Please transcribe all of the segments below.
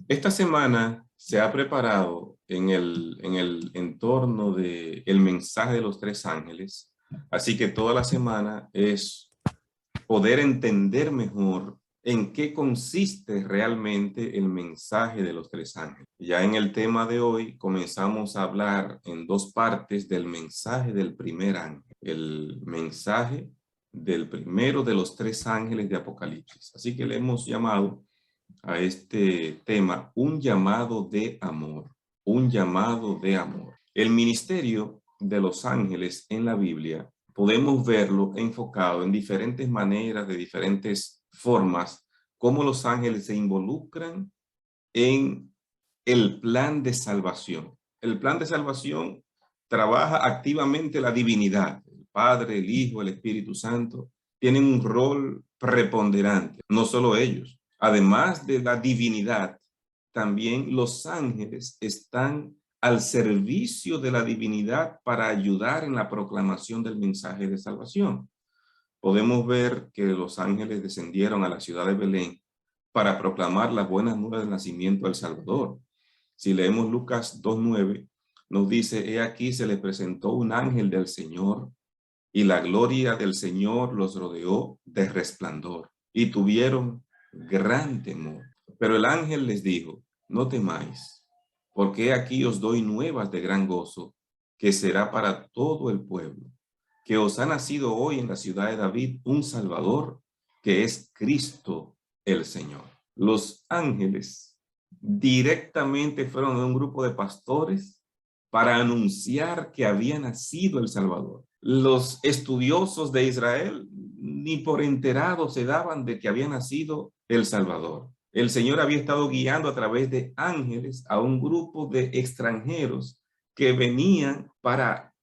Esta semana se ha preparado en el entorno del mensaje de los tres ángeles, así que toda la semana es poder entender mejor en qué consiste realmente el mensaje de los tres ángeles. Ya en el tema de hoy comenzamos a hablar en dos partes del mensaje del primer ángel, el mensaje del primero de los tres ángeles de Apocalipsis. Así que le hemos llamado a este tema un llamado de amor, un llamado de amor. El ministerio de los ángeles en la Biblia podemos verlo enfocado en diferentes maneras, de diferentes formas, cómo los ángeles se involucran en el plan de salvación. El plan de salvación trabaja activamente la divinidad. El Padre, el Hijo, el Espíritu Santo tienen un rol preponderante, no solo ellos. Además de la divinidad, también los ángeles están al servicio de la divinidad para ayudar en la proclamación del mensaje de salvación. Podemos ver que los ángeles descendieron a la ciudad de Belén para proclamar las buenas nuevas del nacimiento del Salvador. Si leemos Lucas 2:9, nos dice: he aquí se le presentó un ángel del Señor, y la gloria del Señor los rodeó de resplandor, y tuvieron gran temor. Pero el ángel les dijo: no temáis, porque aquí os doy nuevas de gran gozo, que será para todo el pueblo, que os ha nacido hoy en la ciudad de David un Salvador, que es Cristo el Señor. Los ángeles directamente fueron de un grupo de pastores para anunciar que había nacido el Salvador. Los estudiosos de Israel ni por enterados se daban de que había nacido el Salvador. El Señor había estado guiando a través de ángeles a un grupo de extranjeros que venían para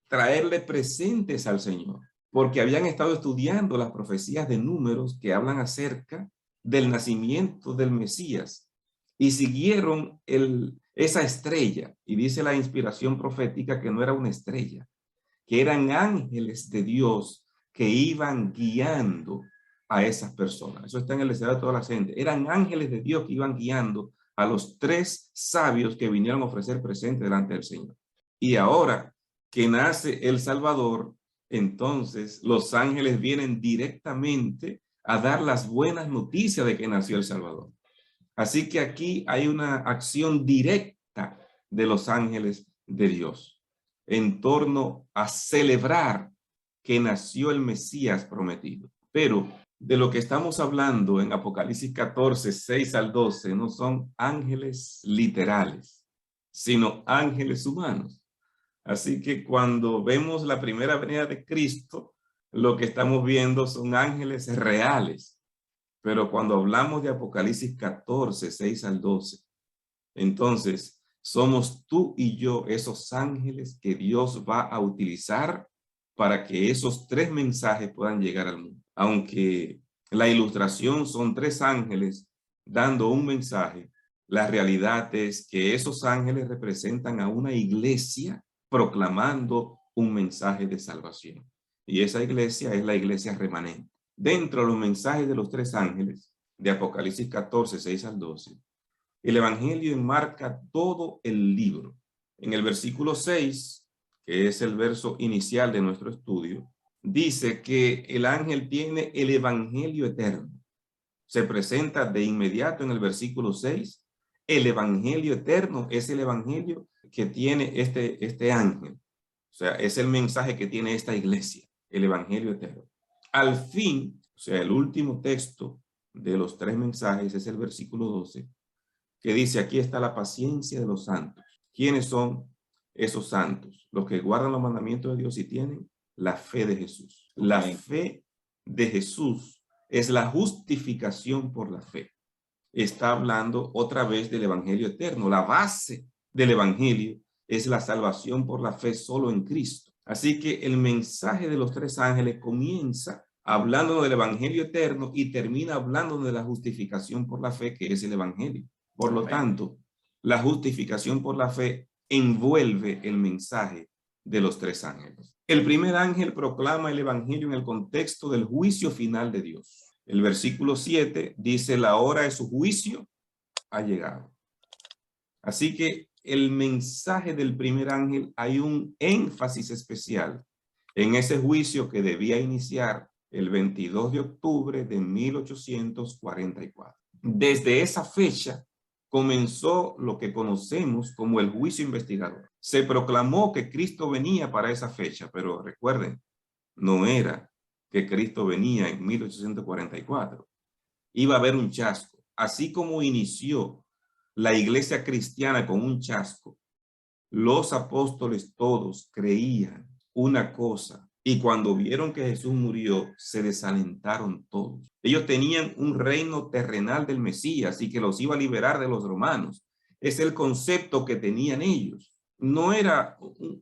traerle presentes al Señor, porque habían estado estudiando las profecías de Números que hablan acerca del nacimiento del Mesías y siguieron esa estrella. Y dice la inspiración profética que no era una estrella, que eran ángeles de Dios que iban guiando a esas personas. Eso está en el deseo de toda la gente. Eran ángeles de Dios que iban guiando a los tres sabios que vinieron a ofrecer presente delante del Señor. Y ahora que nace el Salvador, entonces los ángeles vienen directamente a dar las buenas noticias de que nació el Salvador. Así que aquí hay una acción directa de los ángeles de Dios en torno a celebrar que nació el Mesías prometido. Pero de lo que estamos hablando en Apocalipsis 14, 6 al 12, no son ángeles literales, sino ángeles humanos. Así que cuando vemos la primera venida de Cristo, lo que estamos viendo son ángeles reales. Pero cuando hablamos de Apocalipsis 14, 6 al 12, entonces somos tú y yo esos ángeles que Dios va a utilizar para que esos tres mensajes puedan llegar al mundo. Aunque la ilustración son tres ángeles dando un mensaje, la realidad es que esos ángeles representan a una iglesia proclamando un mensaje de salvación. Y esa iglesia es la iglesia remanente. Dentro de los mensajes de los tres ángeles de Apocalipsis 14, 6 al 12, el evangelio enmarca todo el libro. En el versículo 6, que es el verso inicial de nuestro estudio, dice que el ángel tiene el evangelio eterno. Se presenta de inmediato en el versículo 6. El evangelio eterno es el evangelio que tiene este ángel. O sea, es el mensaje que tiene esta iglesia, el evangelio eterno. Al fin, o sea, el último texto de los tres mensajes es el versículo 12, que dice: aquí está la paciencia de los santos. ¿Quiénes son esos santos? Los que guardan los mandamientos de Dios y tienen la fe de Jesús. Okay. La fe de Jesús es la justificación por la fe. Está hablando otra vez del evangelio eterno. La base del evangelio es la salvación por la fe solo en Cristo. Así que el mensaje de los tres ángeles comienza hablando del evangelio eterno y termina hablando de la justificación por la fe, que es el evangelio. Por lo tanto, la justificación por la fe envuelve el mensaje de los tres ángeles. El primer ángel proclama el evangelio en el contexto del juicio final de Dios. El versículo 7 dice: la hora de su juicio ha llegado. Así que el mensaje del primer ángel, hay un énfasis especial en ese juicio que debía iniciar el 22 de octubre de 1844. Desde esa fecha comenzó lo que conocemos como el juicio investigador. Se proclamó que Cristo venía para esa fecha, pero recuerden, no era que Cristo venía en 1844. Iba a haber un chasco. Así como inició la iglesia cristiana con un chasco, los apóstoles todos creían una cosa y cuando vieron que Jesús murió, se desalentaron todos. Ellos tenían un reino terrenal del Mesías y que los iba a liberar de los romanos. Es el concepto que tenían ellos. No era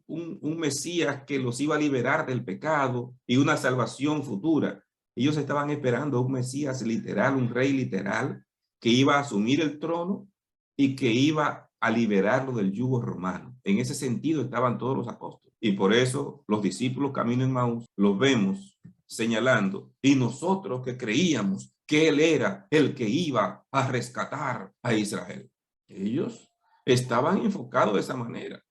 un Mesías que los iba a liberar del pecado y una salvación futura. Ellos estaban esperando un Mesías literal, un rey literal, que iba a asumir el trono y que iba a liberarlo del yugo romano. En ese sentido estaban todos los apóstoles. Y por eso los discípulos camino en Maús los vemos señalando, y nosotros que creíamos que él era el que iba a rescatar a Israel. Ellos estaban enfocados de esa manera.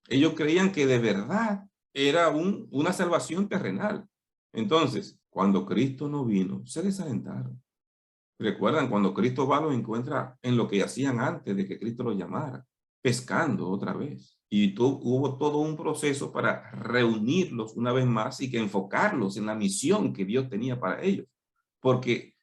Ellos creían que de verdad era una salvación terrenal. Entonces, cuando Cristo no vino, se desalentaron. Recuerdan, cuando Cristo va, los encuentra en lo que hacían antes de que Cristo los llamara, pescando otra vez. Y hubo todo un proceso para reunirlos una vez más y que enfocarlos en la misión que Dios tenía para ellos. Porque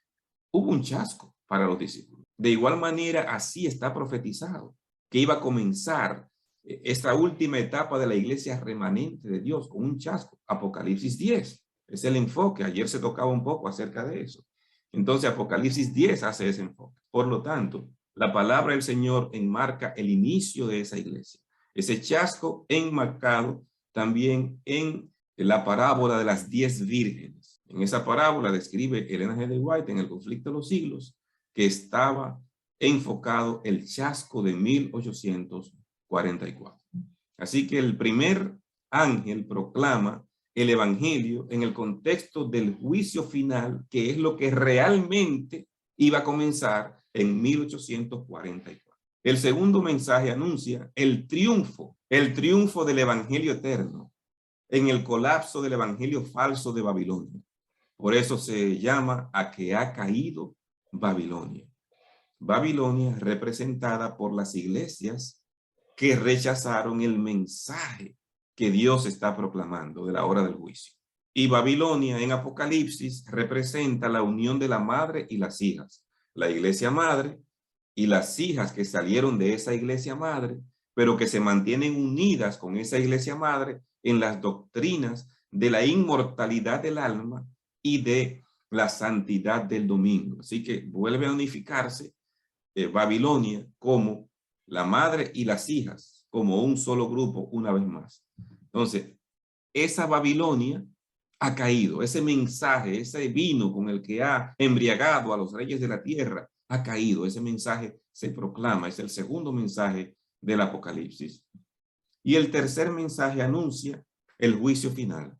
hubo un chasco para los discípulos. De igual manera, así está profetizado, que iba a comenzar esta última etapa de la iglesia remanente de Dios con un chasco. Apocalipsis 10 es el enfoque. Ayer se tocaba un poco acerca de eso. Entonces Apocalipsis 10 hace ese enfoque. Por lo tanto, la palabra del Señor enmarca el inicio de esa iglesia. Ese chasco enmarcado también en la parábola de las 10 vírgenes. En esa parábola describe Elena G. de White en El conflicto de los siglos que estaba enfocado el chasco de 1844. Así que el primer ángel proclama el evangelio en el contexto del juicio final, que es lo que realmente iba a comenzar en 1844. El segundo mensaje anuncia el triunfo del evangelio eterno en el colapso del evangelio falso de Babilonia. Por eso se llama a que ha caído Babilonia. Babilonia representada por las iglesias que rechazaron el mensaje que Dios está proclamando de la hora del juicio. Y Babilonia en Apocalipsis representa la unión de la madre y las hijas. La iglesia madre y las hijas que salieron de esa iglesia madre, pero que se mantienen unidas con esa iglesia madre en las doctrinas de la inmortalidad del alma y de la santidad del domingo. Así que vuelve a unificarse Babilonia como la madre y las hijas, como un solo grupo una vez más. Entonces, esa Babilonia ha caído, ese mensaje, ese vino con el que ha embriagado a los reyes de la tierra, ha caído, ese mensaje se proclama, es el segundo mensaje del Apocalipsis. Y el tercer mensaje anuncia el juicio final,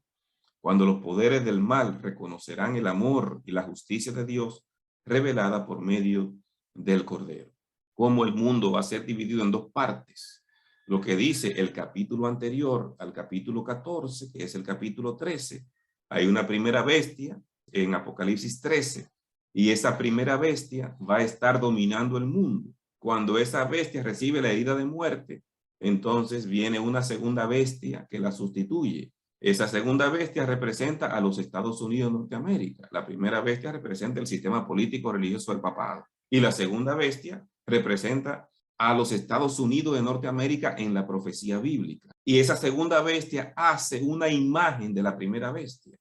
cuando los poderes del mal reconocerán el amor y la justicia de Dios revelada por medio del Cordero. Cómo el mundo va a ser dividido en dos partes. Lo que dice el capítulo anterior al capítulo 14, que es el capítulo 13, hay una primera bestia en Apocalipsis 13, y esa primera bestia va a estar dominando el mundo. Cuando esa bestia recibe la herida de muerte, entonces viene una segunda bestia que la sustituye. Esa segunda bestia representa a los Estados Unidos de Norteamérica. La primera bestia representa el sistema político religioso del papado. Y la segunda bestia representa a los Estados Unidos de Norteamérica en la profecía bíblica. Y esa segunda bestia hace una imagen de la primera bestia.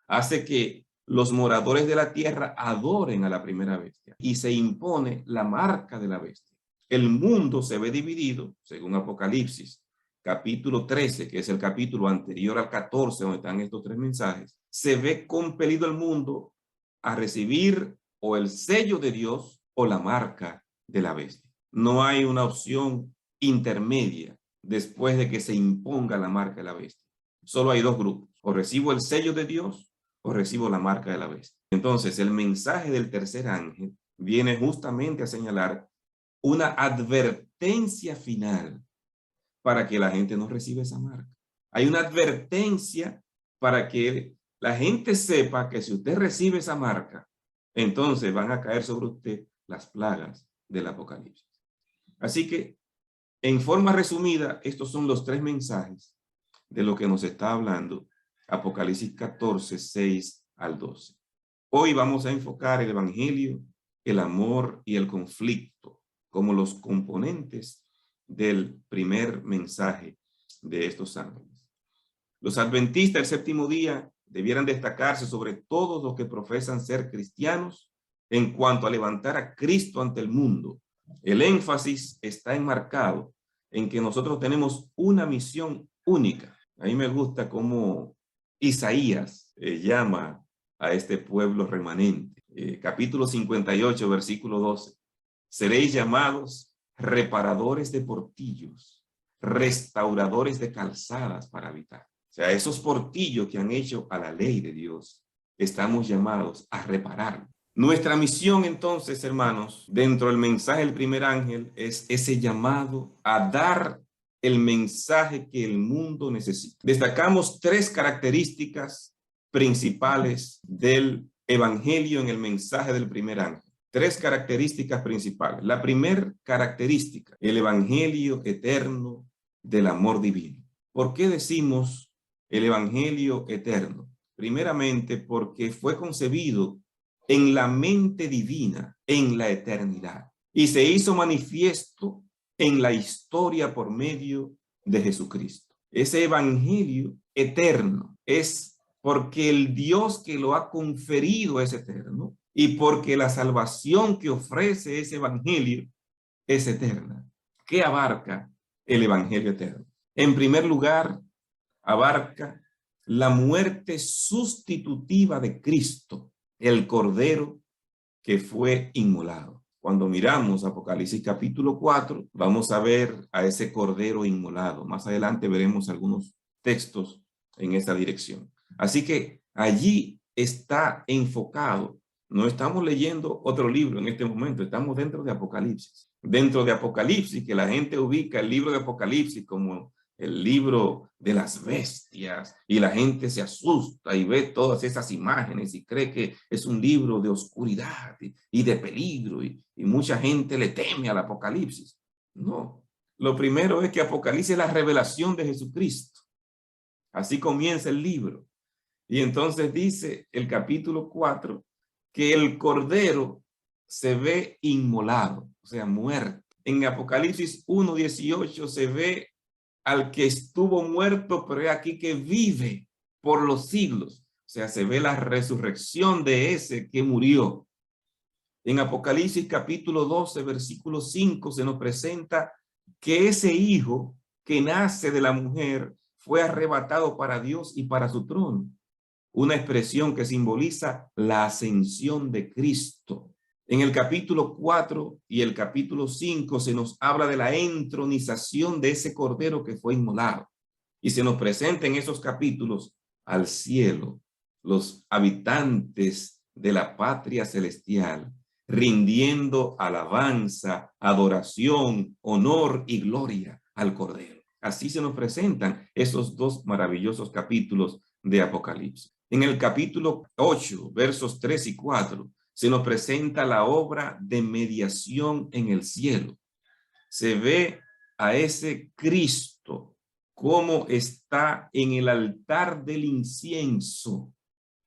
Hace que los moradores de la tierra adoren a la primera bestia y se impone la marca de la bestia. El mundo se ve dividido, según Apocalipsis, capítulo 13, que es el capítulo anterior al 14, donde están estos tres mensajes. Se ve compelido el mundo a recibir o el sello de Dios o la marca de la bestia. No hay una opción intermedia después de que se imponga la marca de la bestia. Solo hay dos grupos. O recibo el sello de Dios o recibo la marca de la bestia. Entonces, el mensaje del tercer ángel viene justamente a señalar una advertencia final para que la gente no reciba esa marca. Hay una advertencia para que la gente sepa que si usted recibe esa marca, entonces van a caer sobre usted las plagas del Apocalipsis. Así que, en forma resumida, estos son los tres mensajes de lo que nos está hablando Apocalipsis 14, 6 al 12. Hoy vamos a enfocar el evangelio, el amor y el conflicto como los componentes del primer mensaje de estos ángeles. Los adventistas del séptimo día debieran destacarse sobre todos los que profesan ser cristianos en cuanto a levantar a Cristo ante el mundo. El énfasis está enmarcado en que nosotros tenemos una misión única. A mí me gusta cómo Isaías llama a este pueblo remanente. Capítulo 58, versículo 12. Seréis llamados reparadores de portillos, restauradores de calzadas para habitar. O sea, esos portillos que han hecho a la ley de Dios, estamos llamados a reparar. Nuestra misión entonces, hermanos, dentro del mensaje del primer ángel, es ese llamado a dar el mensaje que el mundo necesita. Destacamos tres características principales del evangelio en el mensaje del primer ángel. Tres características principales. La primera característica, el evangelio eterno del amor divino. ¿Por qué decimos el evangelio eterno? Primeramente porque fue concebido en la mente divina, en la eternidad, y se hizo manifiesto en la historia por medio de Jesucristo. Ese evangelio eterno es porque el Dios que lo ha conferido es eterno y porque la salvación que ofrece ese evangelio es eterna. ¿Qué abarca el evangelio eterno? En primer lugar, abarca la muerte sustitutiva de Cristo, el Cordero que fue inmolado. Cuando miramos Apocalipsis capítulo 4, vamos a ver a ese Cordero inmolado. Más adelante veremos algunos textos en esta dirección. Así que allí está enfocado. No estamos leyendo otro libro en este momento, estamos dentro de Apocalipsis. Dentro de Apocalipsis, que la gente ubica el libro de Apocalipsis como el libro de las bestias, y la gente se asusta y ve todas esas imágenes y cree que es un libro de oscuridad y de peligro, y mucha gente le teme al Apocalipsis. No, lo primero es que Apocalipsis es la revelación de Jesucristo. Así comienza el libro. Y entonces dice el capítulo 4 que el Cordero se ve inmolado, o sea, muerto. En Apocalipsis 1:18 se ve al que estuvo muerto, pero es aquí que vive por los siglos. O sea, se ve la resurrección de ese que murió. En Apocalipsis capítulo 12, versículo 5, se nos presenta que ese hijo que nace de la mujer fue arrebatado para Dios y para su trono. Una expresión que simboliza la ascensión de Cristo. En el capítulo 4 y el capítulo 5 se nos habla de la entronización de ese Cordero que fue inmolado. Y se nos presenta en esos capítulos al cielo, los habitantes de la patria celestial, rindiendo alabanza, adoración, honor y gloria al Cordero. Así se nos presentan esos dos maravillosos capítulos de Apocalipsis. En el capítulo 8, versos 3 y 4, se nos presenta la obra de mediación en el cielo. Se ve a ese Cristo como está en el altar del incienso,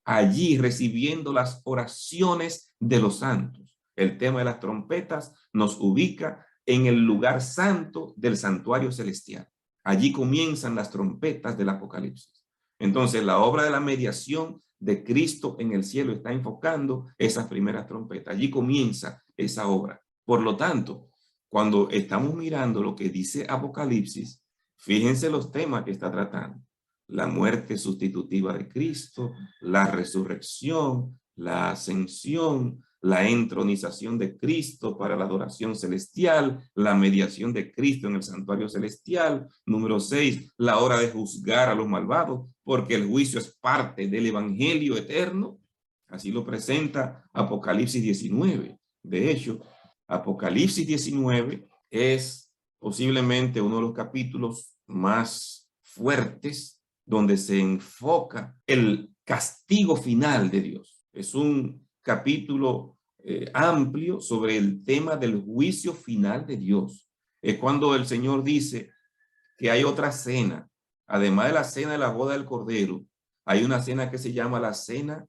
allí recibiendo las oraciones de los santos. El tema de las trompetas nos ubica en el lugar santo del santuario celestial. Allí comienzan las trompetas del Apocalipsis. Entonces, la obra de la mediación de Cristo en el cielo está enfocando esas primeras trompetas. Allí comienza esa obra. Por lo tanto, cuando estamos mirando lo que dice Apocalipsis, fíjense los temas que está tratando. La muerte sustitutiva de Cristo, la resurrección, la ascensión, la entronización de Cristo para la adoración celestial, la mediación de Cristo en el santuario celestial. Número 6, la hora de juzgar a los malvados, porque el juicio es parte del evangelio eterno. Así lo presenta Apocalipsis 19. De hecho, Apocalipsis 19 es posiblemente uno de los capítulos más fuertes donde se enfoca el castigo final de Dios. Es un capítulo amplio sobre el tema del juicio final de Dios. Es cuando el Señor dice que hay otra cena, además de la cena de la boda del Cordero, hay una cena que se llama la cena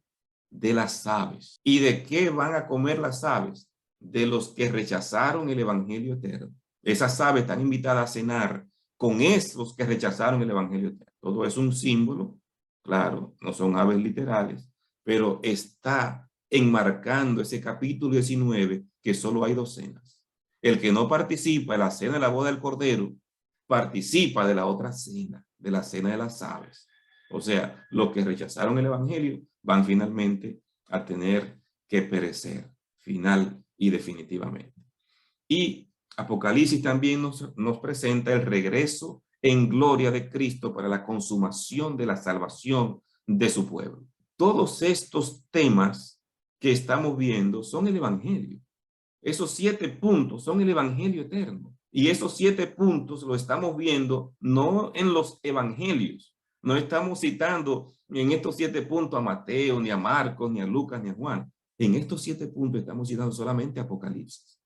de las aves. ¿Y de qué van a comer las aves? De los que rechazaron el evangelio eterno. Esas aves están invitadas a cenar con esos que rechazaron el evangelio eterno. Todo es un símbolo, claro, no son aves literales, pero está enmarcando ese capítulo 19 que solo hay dos cenas. El que no participa en la cena de la boda del Cordero participa de la otra cena, de la cena de las aves. O sea, los que rechazaron el evangelio van finalmente a tener que perecer, final y definitivamente. Y Apocalipsis también nos presenta el regreso en gloria de Cristo para la consumación de la salvación de su pueblo. Todos estos temas que estamos viendo son el evangelio. Esos 7 puntos son el evangelio eterno. Y esos 7 puntos lo estamos viendo no en los evangelios. No estamos citando en estos 7 puntos a Mateo, ni a Marcos, ni a Lucas, ni a Juan. En estos 7 puntos estamos citando solamente Apocalipsis.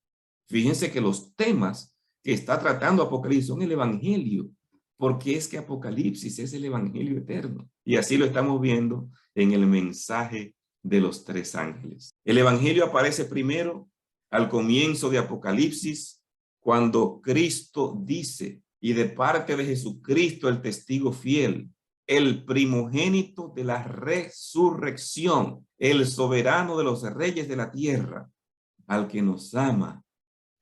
Fíjense que los temas que está tratando Apocalipsis son el evangelio, porque es que Apocalipsis es el evangelio eterno. Y así lo estamos viendo en el mensaje de los 3 ángeles. El evangelio aparece primero al comienzo de Apocalipsis, cuando Cristo dice, y de parte de Jesucristo el testigo fiel, el primogénito de la resurrección, el soberano de los reyes de la tierra, al que nos ama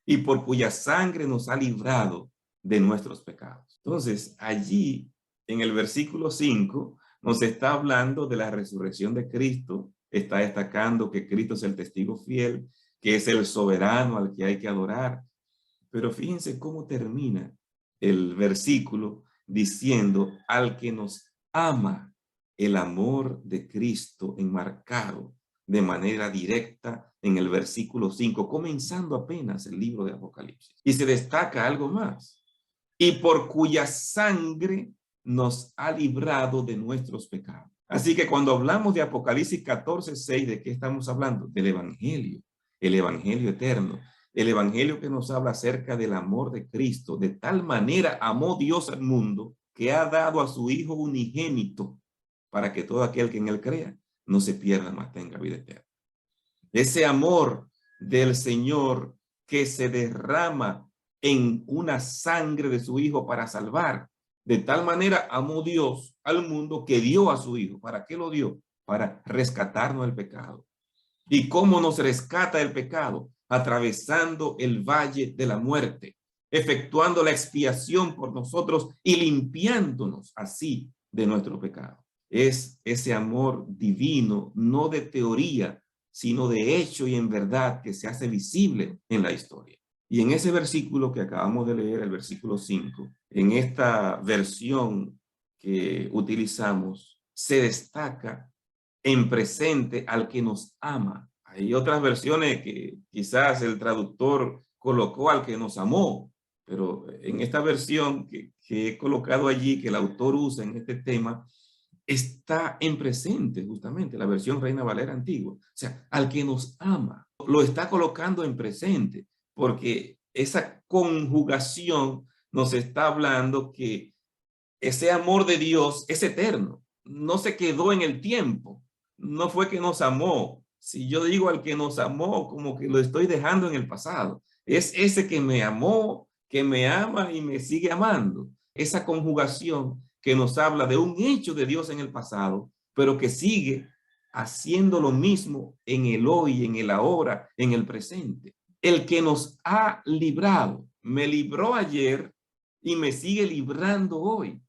y por cuya sangre nos ha librado de nuestros pecados. Entonces, allí en el versículo 5 nos está hablando de la resurrección de Cristo, está destacando que Cristo es el testigo fiel, que es el soberano al que hay que adorar. Pero fíjense cómo termina el versículo diciendo al que nos ama, el amor de Cristo enmarcado de manera directa en el versículo 5, comenzando apenas el libro de Apocalipsis. Y se destaca algo más. Y por cuya sangre nos ha librado de nuestros pecados. Así que cuando hablamos de Apocalipsis 14:6, ¿de qué estamos hablando? Del evangelio, el evangelio eterno. El evangelio que nos habla acerca del amor de Cristo. De tal manera amó Dios al mundo que ha dado a su Hijo unigénito para que todo aquel que en él crea no se pierda, mas tenga vida eterna. Ese amor del Señor que se derrama en una sangre de su Hijo para salvar. De tal manera amó Dios al mundo que dio a su Hijo. ¿Para qué lo dio? Para rescatarnos del pecado. ¿Y cómo nos rescata del pecado? Atravesando el valle de la muerte, efectuando la expiación por nosotros y limpiándonos así de nuestro pecado. Es ese amor divino, no de teoría, sino de hecho y en verdad que se hace visible en la historia. Y en ese versículo que acabamos de leer, el versículo 5, en esta versión que utilizamos, se destaca en presente al que nos ama. Hay otras versiones que quizás el traductor colocó al que nos amó, pero en esta versión que he colocado allí, que el autor usa en este tema, está en presente justamente, la versión Reina Valera antigua. O sea, al que nos ama, lo está colocando en presente, porque esa conjugación nos está hablando que ese amor de Dios es eterno, no se quedó en el tiempo, no fue que nos amó. Si yo digo al que nos amó, como que lo estoy dejando en el pasado. Es ese que me amó, que me ama y me sigue amando. Esa conjugación que nos habla de un hecho de Dios en el pasado, pero que sigue haciendo lo mismo en el hoy, en el ahora, en el presente. El que nos ha librado, me libró ayer y me sigue librando hoy.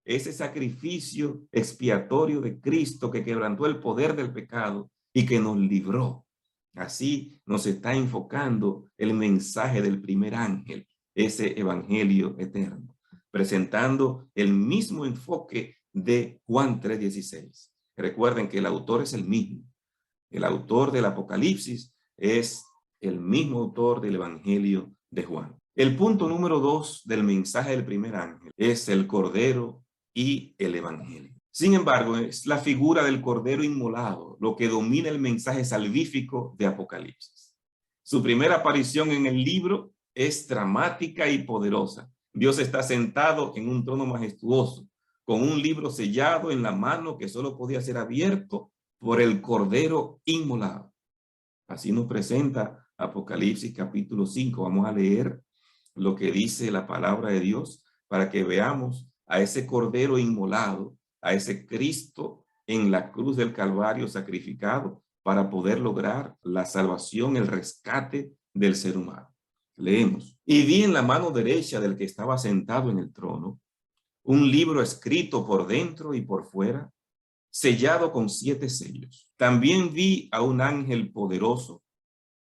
Ese sacrificio expiatorio de Cristo que quebrantó el poder del pecado y que nos libró. Así nos está enfocando el mensaje del primer ángel, ese evangelio eterno, presentando el mismo enfoque de Juan 3:16. Recuerden que el autor es el mismo. El autor del Apocalipsis es el mismo autor del Evangelio de Juan. El punto número 2 del mensaje del primer ángel es el Cordero y el Evangelio. Sin embargo, es la figura del Cordero inmolado lo que domina el mensaje salvífico de Apocalipsis. Su primera aparición en el libro es dramática y poderosa. Dios está sentado en un trono majestuoso, con un libro sellado en la mano que solo podía ser abierto por el Cordero inmolado. Así nos presenta Apocalipsis capítulo 5. Vamos a leer lo que dice la palabra de Dios para que veamos a ese Cordero inmolado, a ese Cristo en la cruz del Calvario sacrificado para poder lograr la salvación, el rescate del ser humano. Leemos. Y vi en la mano derecha del que estaba sentado en el trono un libro escrito por dentro y por fuera, sellado con 7 sellos. También vi a un ángel poderoso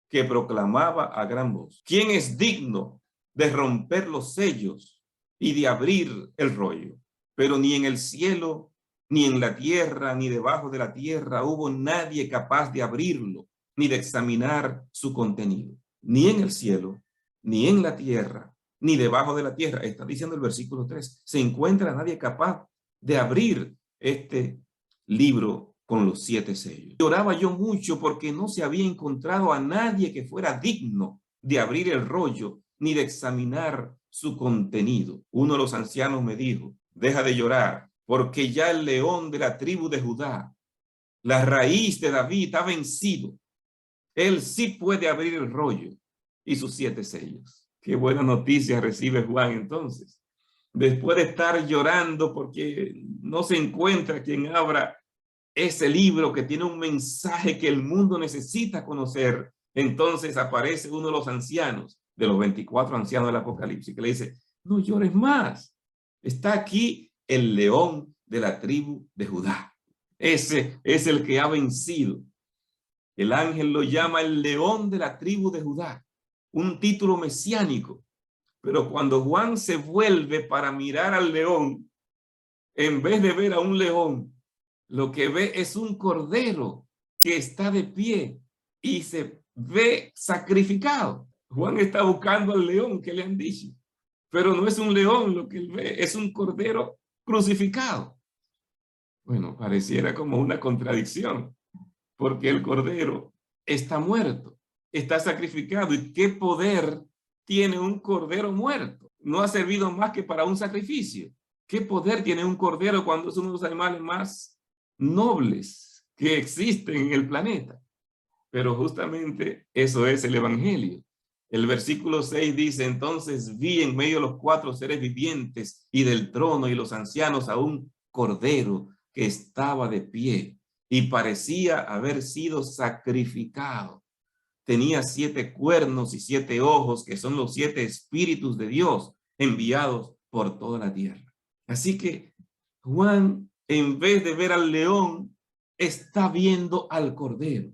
que proclamaba a gran voz: ¿quién es digno de romper los sellos y de abrir el rollo? Pero ni en el cielo, ni en la tierra, ni debajo de la tierra hubo nadie capaz de abrirlo, ni de examinar su contenido. Ni en el cielo, ni en la tierra, ni debajo de la tierra, está diciendo el versículo 3, se encuentra nadie capaz de abrir este libro con los 7 sellos. Lloraba yo mucho porque no se había encontrado a nadie que fuera digno de abrir el rollo ni de examinar su contenido. Uno de los ancianos me dijo: deja de llorar, porque ya el león de la tribu de Judá, la raíz de David, ha vencido. Él sí puede abrir el rollo y sus 7 sellos. Qué buena noticia recibe Juan entonces. Después de estar llorando porque no se encuentra quien abra ese libro que tiene un mensaje que el mundo necesita conocer, entonces aparece uno de los ancianos, de los 24 ancianos del Apocalipsis, que le dice: no llores más, está aquí el león de la tribu de Judá. Ese es el que ha vencido. El ángel lo llama el león de la tribu de Judá, un título mesiánico. Pero cuando Juan se vuelve para mirar al león, en vez de ver a un león, lo que ve es un cordero que está de pie y se ve sacrificado. Juan está buscando al león que le han dicho, pero no es un león lo que él ve, es un cordero crucificado. Bueno, pareciera como una contradicción, porque el cordero está muerto, está sacrificado. ¿Y qué poder tiene un cordero muerto? No ha servido más que para un sacrificio. ¿Qué poder tiene un cordero cuando es uno de los animales más nobles que existen en el planeta? Pero justamente eso es el Evangelio. El versículo 6 dice: entonces vi en medio de los 4 seres vivientes y del trono y los ancianos a un cordero que estaba de pie y parecía haber sido sacrificado. Tenía 7 cuernos y 7 ojos, que son los 7 espíritus de Dios enviados por toda la tierra. Así que Juan, en vez de ver al león, está viendo al cordero,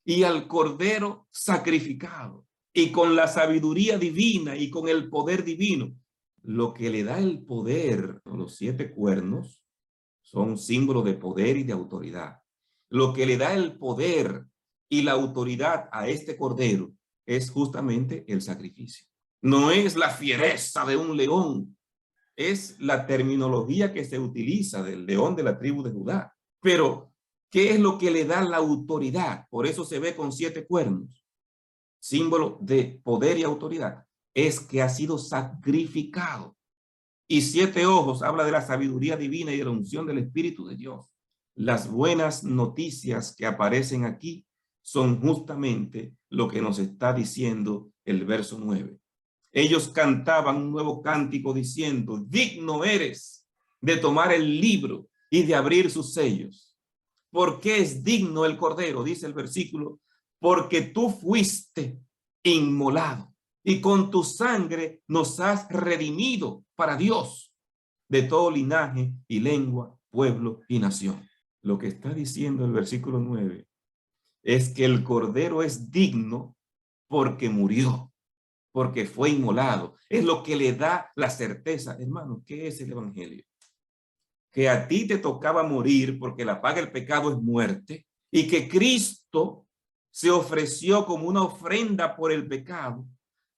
y al cordero sacrificado, y con la sabiduría divina y con el poder divino. Lo que le da el poder, los 7 cuernos, son símbolos de poder y de autoridad. Lo que le da el poder y la autoridad a este cordero es justamente el sacrificio. No es la fiereza de un león, es la terminología que se utiliza del león de la tribu de Judá. Pero, ¿qué es lo que le da la autoridad? Por eso se ve con 7 cuernos, símbolo de poder y autoridad. Es que ha sido sacrificado. Y 7 ojos habla de la sabiduría divina y de la unción del Espíritu de Dios. Las buenas noticias que aparecen aquí son justamente lo que nos está diciendo el verso 9. Ellos cantaban un nuevo cántico diciendo: digno eres de tomar el libro y de abrir sus sellos. ¿Por qué es digno el cordero? Dice el versículo: porque tú fuiste inmolado y con tu sangre nos has redimido para Dios de todo linaje y lengua, pueblo y nación. Lo que está diciendo el versículo 9 es que el cordero es digno porque murió, porque fue inmolado. Es lo que le da la certeza. Hermano, ¿qué es el evangelio? Que a ti te tocaba morir porque la paga del pecado es muerte, y que Cristo se ofreció como una ofrenda por el pecado,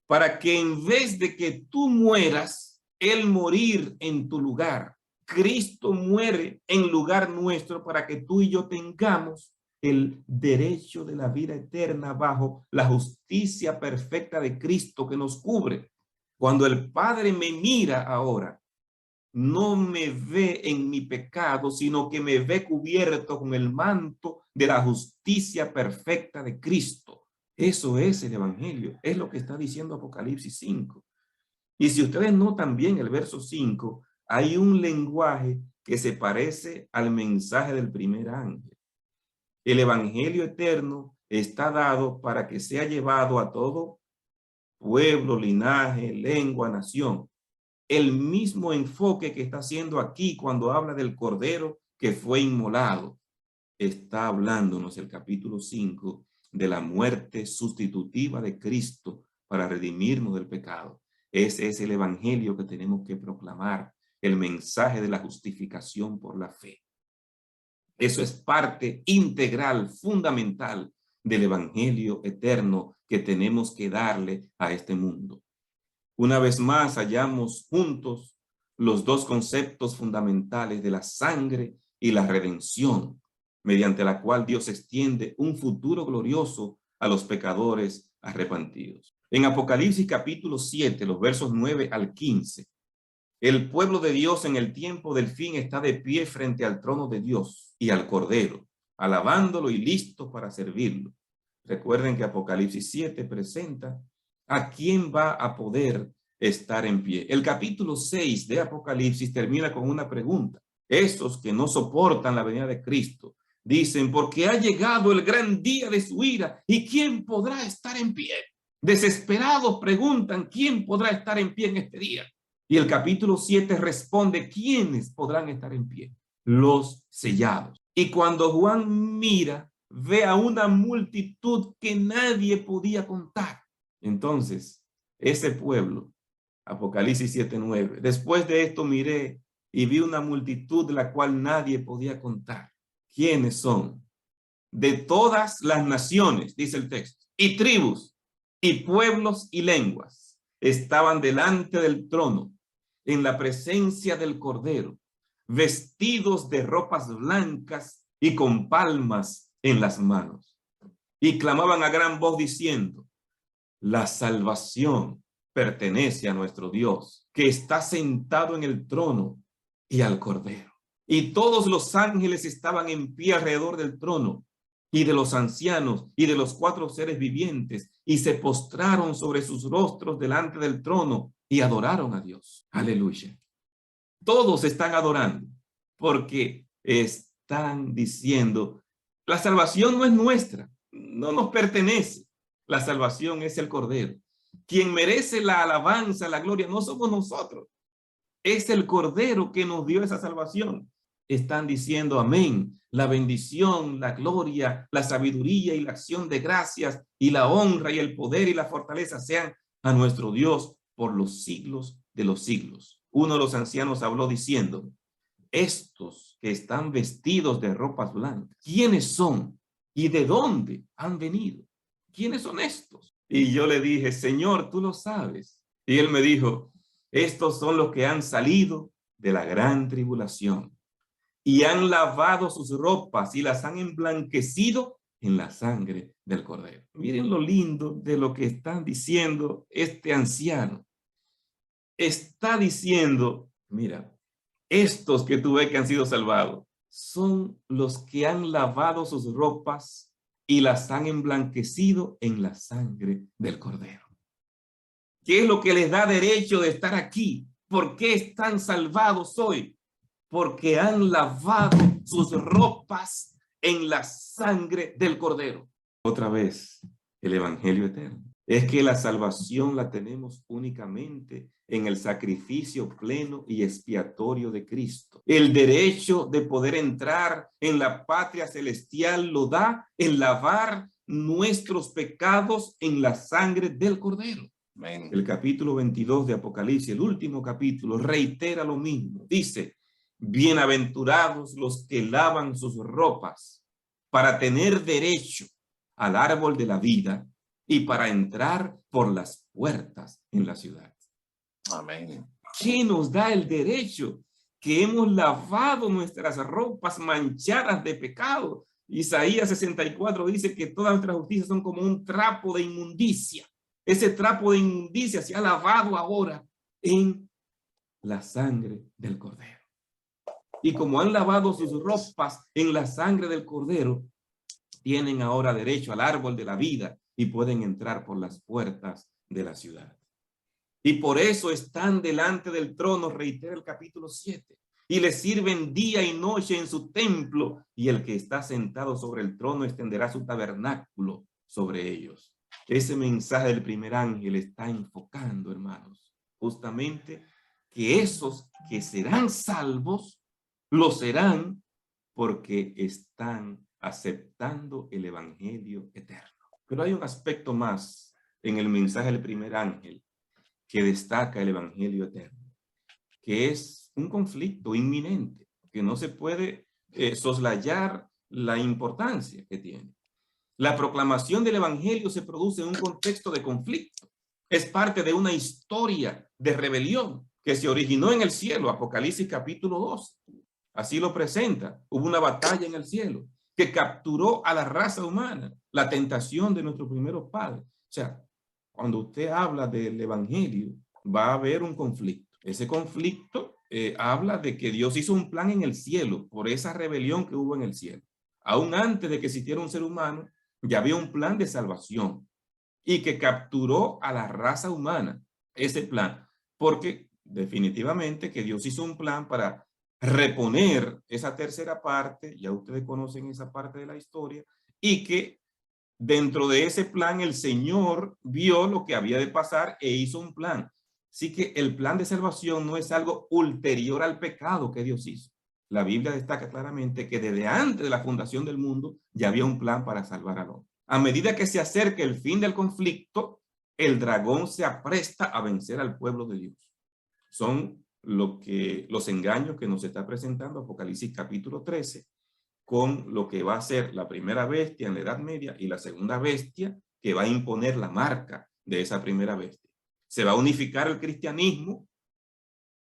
para que en vez de que tú mueras, Él morir en tu lugar. Cristo muere en lugar nuestro para que tú y yo tengamos el derecho de la vida eterna bajo la justicia perfecta de Cristo que nos cubre. Cuando el Padre me mira ahora, no me ve en mi pecado, sino que me ve cubierto con el manto de la justicia perfecta de Cristo. Eso es el evangelio, es lo que está diciendo Apocalipsis 5. Y si ustedes notan bien el verso 5, hay un lenguaje que se parece al mensaje del primer ángel. El evangelio eterno está dado para que sea llevado a todo pueblo, linaje, lengua, nación. El mismo enfoque que está haciendo aquí cuando habla del cordero que fue inmolado. Está hablándonos el capítulo 5 de la muerte sustitutiva de Cristo para redimirnos del pecado. Ese es el evangelio que tenemos que proclamar, el mensaje de la justificación por la fe. Eso es parte integral, fundamental del evangelio eterno que tenemos que darle a este mundo. Una vez más hallamos juntos los dos conceptos fundamentales de la sangre y la redención, mediante la cual Dios extiende un futuro glorioso a los pecadores arrepentidos. En Apocalipsis capítulo 7, los versos 9 al 15, el pueblo de Dios en el tiempo del fin está de pie frente al trono de Dios y al Cordero, alabándolo y listo para servirlo. Recuerden que Apocalipsis 7 presenta a quién va a poder estar en pie. El capítulo 6 de Apocalipsis termina con una pregunta. Esos que no soportan la venida de Cristo dicen, porque ha llegado el gran día de su ira, ¿y quién podrá estar en pie? Desesperados preguntan, ¿quién podrá estar en pie en este día? Y el capítulo 7 responde, ¿quiénes podrán estar en pie? Los sellados. Y cuando Juan mira, ve a una multitud que nadie podía contar. Entonces, ese pueblo, Apocalipsis 7:9, después de esto miré y vi una multitud de la cual nadie podía contar. ¿Quiénes son? De todas las naciones, dice el texto, y tribus, y pueblos y lenguas, estaban delante del trono, en la presencia del Cordero, vestidos de ropas blancas y con palmas en las manos. Y clamaban a gran voz diciendo, la salvación pertenece a nuestro Dios, que está sentado en el trono y al Cordero. Y todos los ángeles estaban en pie alrededor del trono y de los ancianos y de los 4 seres vivientes, y se postraron sobre sus rostros delante del trono y adoraron a Dios. Aleluya. Todos están adorando porque están diciendo, la salvación no es nuestra, no nos pertenece. La salvación es el Cordero. Quien merece la alabanza, la gloria, no somos nosotros. Es el Cordero que nos dio esa salvación. Están diciendo amén. La bendición, la gloria, la sabiduría y la acción de gracias y la honra y el poder y la fortaleza sean a nuestro Dios por los siglos de los siglos. Uno de los ancianos habló diciendo, estos que están vestidos de ropas blancas, ¿quiénes son? ¿Y de dónde han venido? ¿Quiénes son estos? Y yo le dije, Señor, tú lo sabes. Y él me dijo, estos son los que han salido de la gran tribulación y han lavado sus ropas y las han emblanquecido en la sangre del Cordero. Miren lo lindo de lo que están diciendo este anciano. Está diciendo, mira, estos que tú ves que han sido salvados son los que han lavado sus ropas y las han emblanquecido en la sangre del Cordero. ¿Qué es lo que les da derecho de estar aquí? ¿Por qué están salvados hoy? Porque han lavado sus ropas en la sangre del Cordero. Otra vez, el evangelio eterno. Es que la salvación la tenemos únicamente en el sacrificio pleno y expiatorio de Cristo. El derecho de poder entrar en la patria celestial lo da el lavar nuestros pecados en la sangre del Cordero. Amén. El capítulo 22 de Apocalipsis, el último capítulo, reitera lo mismo. Dice, bienaventurados los que lavan sus ropas para tener derecho al árbol de la vida y para entrar por las puertas en la ciudad. Amén. ¿Qué nos da el derecho? Que hemos lavado nuestras ropas manchadas de pecado. Isaías 64 dice que todas nuestras justicias son como un trapo de inmundicia. Ese trapo de inmundicia se ha lavado ahora en la sangre del Cordero. Y como han lavado sus ropas en la sangre del Cordero, tienen ahora derecho al árbol de la vida y pueden entrar por las puertas de la ciudad. Y por eso están delante del trono, reitera el capítulo 7, y le sirven día y noche en su templo, y el que está sentado sobre el trono extenderá su tabernáculo sobre ellos. Ese mensaje del primer ángel está enfocando, hermanos, justamente que esos que serán salvos, lo serán porque están aceptando el evangelio eterno. Pero hay un aspecto más en el mensaje del primer ángel que destaca el evangelio eterno, que es un conflicto inminente, que no se puede soslayar la importancia que tiene. La proclamación del evangelio se produce en un contexto de conflicto. Es parte de una historia de rebelión que se originó en el cielo, Apocalipsis capítulo 2. Así lo presenta. Hubo una batalla en el cielo que capturó a la raza humana, la tentación de nuestros primeros padres. O sea, cuando usted habla del evangelio, va a haber un conflicto. Ese conflicto habla de que Dios hizo un plan en el cielo por esa rebelión que hubo en el cielo. Aún antes de que existiera un ser humano, ya había un plan de salvación y que capturó a la raza humana, ese plan, porque definitivamente que Dios hizo un plan para reponer esa tercera parte, ya ustedes conocen esa parte de la historia, y que dentro de ese plan el Señor vio lo que había de pasar e hizo un plan. Así que el plan de salvación no es algo ulterior al pecado que Dios hizo. La Biblia destaca claramente que desde antes de la fundación del mundo ya había un plan para salvar al hombre. A medida que se acerca el fin del conflicto, el dragón se apresta a vencer al pueblo de Dios. Son los engaños que nos está presentando Apocalipsis capítulo 13, con lo que va a ser la primera bestia en la Edad Media y la segunda bestia que va a imponer la marca de esa primera bestia. Se va a unificar el cristianismo,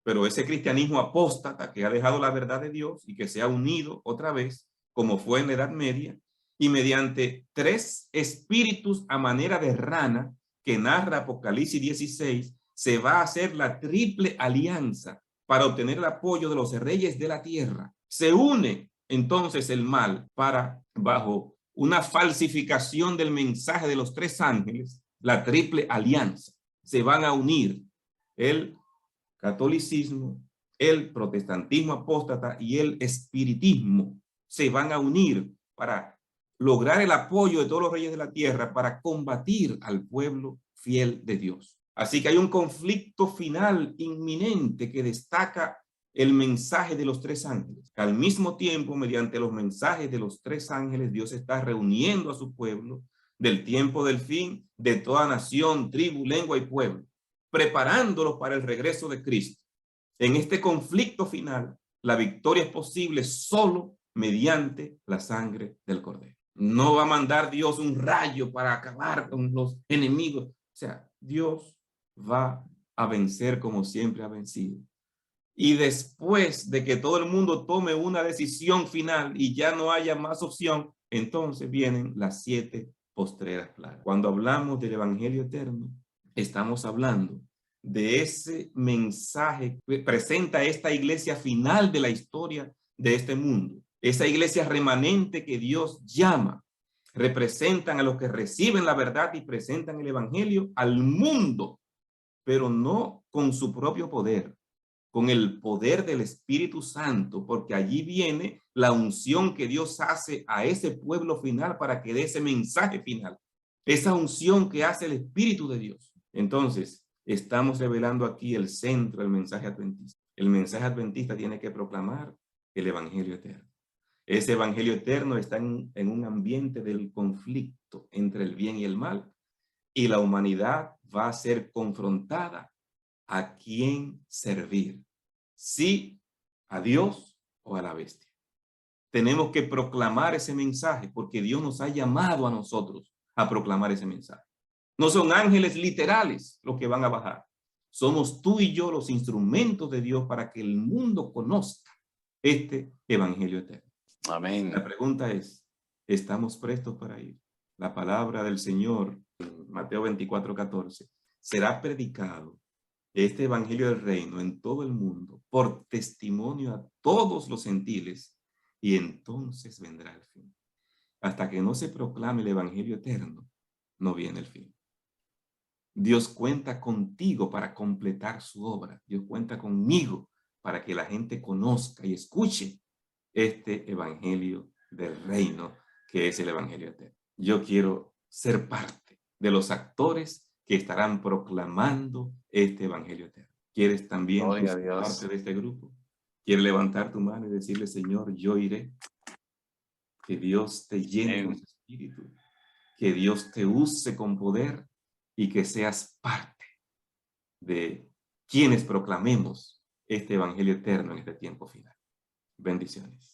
pero ese cristianismo apóstata que ha dejado la verdad de Dios y que se ha unido otra vez, como fue en la Edad Media, y mediante tres espíritus a manera de rana que narra Apocalipsis 16, se va a hacer la triple alianza para obtener el apoyo de los reyes de la tierra. Se une entonces el mal para, bajo una falsificación del mensaje de los tres ángeles, la triple alianza. Se van a unir el catolicismo, el protestantismo apóstata y el espiritismo. Se van a unir para lograr el apoyo de todos los reyes de la tierra para combatir al pueblo fiel de Dios. Así que hay un conflicto final inminente que destaca el mensaje de los tres ángeles. Al mismo tiempo, mediante los mensajes de los tres ángeles, Dios está reuniendo a su pueblo del tiempo del fin, de toda nación, tribu, lengua y pueblo, preparándolos para el regreso de Cristo. En este conflicto final, la victoria es posible solo mediante la sangre del Cordero. No va a mandar Dios un rayo para acabar con los enemigos. O sea, Dios va a vencer como siempre ha vencido. Y después de que todo el mundo tome una decisión final y ya no haya más opción, entonces vienen las 7 postreras plagas. Cuando hablamos del evangelio eterno, estamos hablando de ese mensaje que presenta esta iglesia final de la historia de este mundo. Esa iglesia remanente que Dios llama. Representan a los que reciben la verdad y presentan el evangelio al mundo, pero no con su propio poder, con el poder del Espíritu Santo, porque allí viene la unción que Dios hace a ese pueblo final para que dé ese mensaje final. Esa unción que hace el Espíritu de Dios. Entonces, estamos revelando aquí el centro del mensaje adventista. El mensaje adventista tiene que proclamar el evangelio eterno. Ese evangelio eterno está en un ambiente del conflicto entre el bien y el mal, y la humanidad va a ser confrontada a quién servir, si a Dios o a la bestia. Tenemos que proclamar ese mensaje porque Dios nos ha llamado a nosotros a proclamar ese mensaje. No son ángeles literales los que van a bajar. Somos tú y yo los instrumentos de Dios para que el mundo conozca este evangelio eterno. Amén. La pregunta es, ¿estamos prestos para ir? La palabra del Señor, en Mateo 24:14, será predicado este evangelio del reino en todo el mundo por testimonio a todos los gentiles y entonces vendrá el fin. Hasta que no se proclame el evangelio eterno, no viene el fin. Dios cuenta contigo para completar su obra. Dios cuenta conmigo para que la gente conozca y escuche este evangelio del reino que es el evangelio eterno. Yo quiero ser parte de los actores que estarán proclamando este evangelio eterno. ¿Quieres también Gloria a ser Dios. parte de este grupo? ¿Quieres levantar tu mano y decirle, Señor, yo iré? Que Dios te llene con su espíritu, que Dios te use con poder y que seas parte de quienes proclamemos este evangelio eterno en este tiempo final. Bendiciones.